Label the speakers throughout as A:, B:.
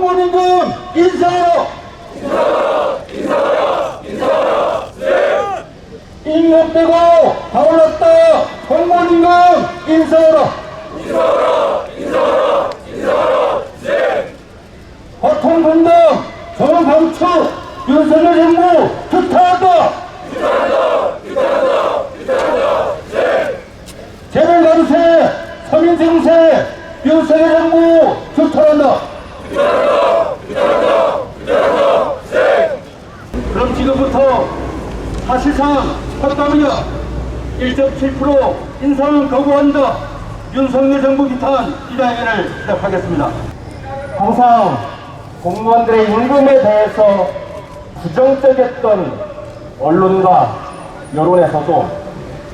A: 공무원임금 인상하라! 임금 빼고 다 올랐다! 공무원임금 인상하라! 고통분담 정방추 윤석열 정부 규탄한다! 재벌가두세 서민생세 윤석열 정부 규탄한다! 그럼 지금부터 사실상 헛담이야 1.7% 인상은 거부한다. 윤석열 정부 규탄 기자회견을 시작하겠습니다. 항상 공무원들의 임금에 대해서 부정적이었던 언론과 여론에서도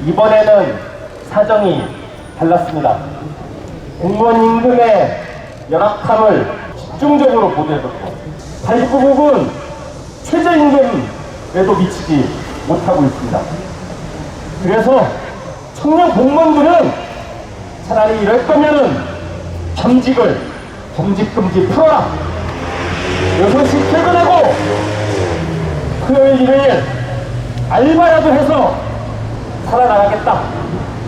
A: 이번에는 사정이 달랐습니다. 공무원 임금의 열악함을 집중적으로 보도해줬고 89국은 최저임금에도 미치지 못하고 있습니다. 그래서 청년 공무원들은 차라리 이럴 거면은 겸직금지 풀어라. 6시 퇴근하고 토요일 일요일 알바라도 해서 살아나가겠다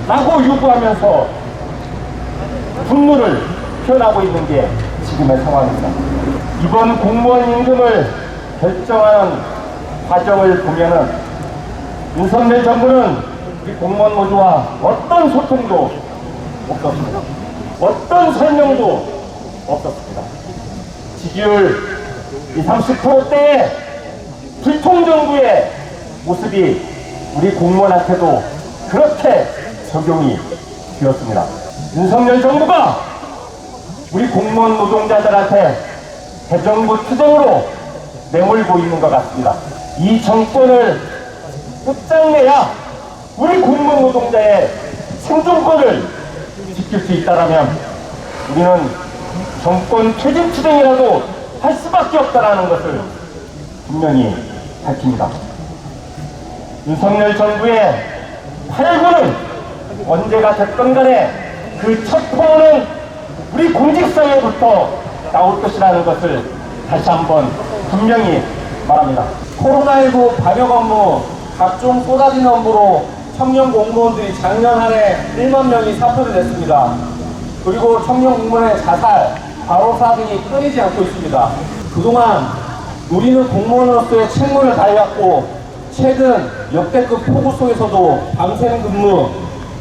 A: 라고 요구하면서 분노를 표현하고 있는 게 지금의 상황입니다. 이번 공무원 임금을 결정하는 과정을 보면은 윤석열 정부는 우리 공무원 노조와 어떤 소통도 없었습니다. 어떤 설명도 없었습니다. 지지율 30%대의 불통정부의 모습이 우리 공무원한테도 그렇게 적용이 되었습니다. 윤석열 정부가 우리 공무원 노동자들한테 대정부 투쟁으로 내몰고 있는 것 같습니다. 이 정권을 끝장내야 우리 공무원 노동자의 생존권을 지킬 수 있다면 우리는 정권 퇴진 투쟁이라도 할 수밖에 없다는 것을 분명히 밝힙니다. 윤석열 정부의 활구는 언제가 됐건 간에 그 첫 포문은 우리 공직사회부터 나올 것이라는 것을 다시 한번 분명히 말합니다.
B: 코로나19 방역 업무, 각종 쏟아지는 업무로 청년 공무원들이 작년 한 해 1만 명이 사표를 냈습니다. 그리고 청년 공무원의 자살, 과로사 등이 끊이지 않고 있습니다. 그동안 우리는 공무원으로서의 책무를 다해왔고 최근 역대급 폭우 속에서도 밤샘 근무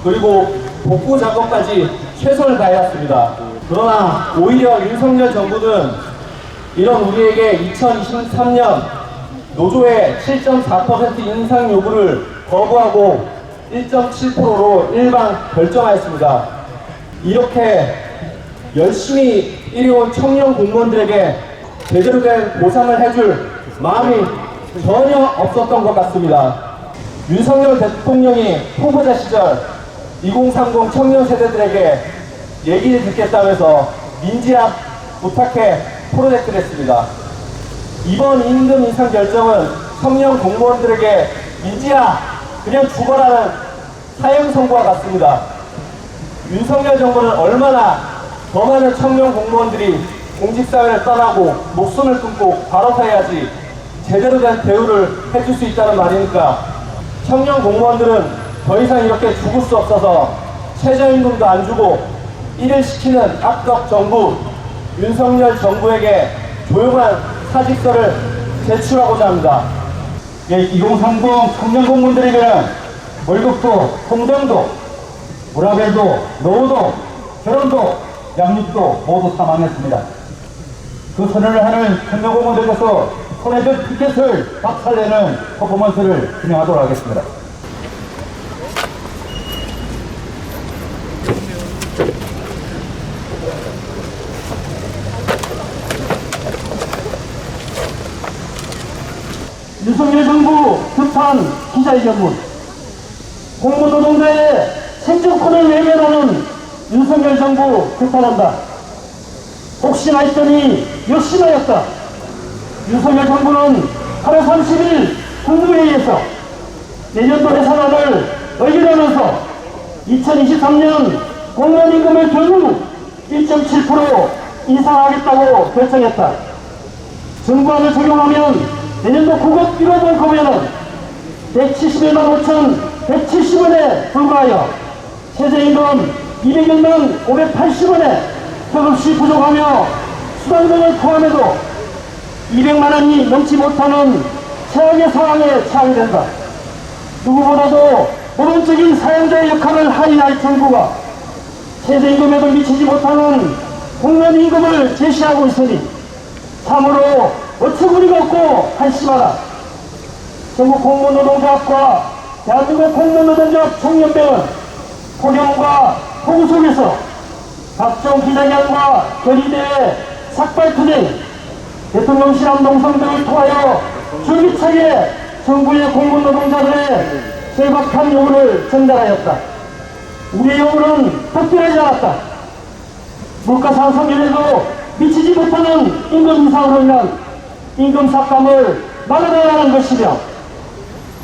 B: 그리고 복구 작업까지 최선을 다해왔습니다. 그러나 오히려 윤석열 정부는 이런 우리에게 2023년 노조의 7.4% 인상 요구를 거부하고 1.7%로 일반 결정하였습니다. 이렇게 열심히 일해온 청년 공무원들에게 제대로 된 보상을 해줄 마음이 전혀 없었던 것 같습니다. 윤석열 대통령이 후보자 시절 2030 청년 세대들에게 얘기를 듣겠다면서 민지학 부탁해 프로젝트를 했습니다. 이번 임금 인상 결정은 청년 공무원들에게 민지야 그냥 죽어라는 사형 선고와 같습니다. 윤석열 정부는 얼마나 더 많은 청년 공무원들이 공직사회를 떠나고 목숨을 끊고 과로사해야지 제대로 된 대우를 해줄 수 있다는 말이니까 청년 공무원들은 더 이상 이렇게 죽을 수 없어서 최저임금도 안 주고 일을 시키는 악덕 정부 윤석열 정부에게 조용한 사직서를 제출하고자 합니다.
A: 2030 청년 공무원들에게는 월급도, 통장도, 브라벨도, 노후도, 결혼도, 양육도 모두 사망했습니다. 그 선언을 하는 청년 공무원들께서 손에 든 티켓을 박살내는 퍼포먼스를 진행하도록 하겠습니다. 윤석열 정부 규탄 기자회견문. 공무원 노동자의 생존권을 외면하는 윤석열 정부 규탄한다. 혹시나 했더니 역시나였다. 윤석열 정부는 8월 30일 국무회의에서 내년도 예산안을 의결하면서 2023년 공무원 임금을 겨우 1.7% 인상하겠다고 결정했다. 정부안을 적용하면 내년도 국업 1호 월급에는 171만 5,170원에 불과하여 최저임금 201만 580원에 턱없이 부족하며 수당 등을 포함해도 200만 원이 넘지 못하는 최악의 상황에 처하게 된다. 누구보다도 모범적인 사용자의 역할을 하야할 정부가 최저임금에도 미치지 못하는 국민임금을 제시하고 있으니 참으로 어처구니가 없고 한심하다. 전국 공무노동조합과 대한민국 공무노동조합 총연맹은 폭염과 폭우 속에서 각종 기자회견과 결의대회, 삭발투쟁, 대통령실 암동성 등을 통하여 줄기차게 정부의 공무노동자들의 절박한 요구를 전달하였다. 우리의 요구는 특별하지 않았다. 물가 상승률에도 미치지 못하는 임금 인상으로 인한 임금 삭감을 막아내야 하는 것이며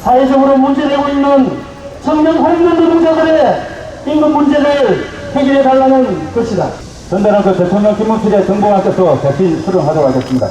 A: 사회적으로 문제되고 있는 청년 공무노동자들의 임금 문제를 해결해 달라는 것이다.
C: 전달한 그 대통령 집무실의 정보관께서 대신 수령하도록 하겠습니다.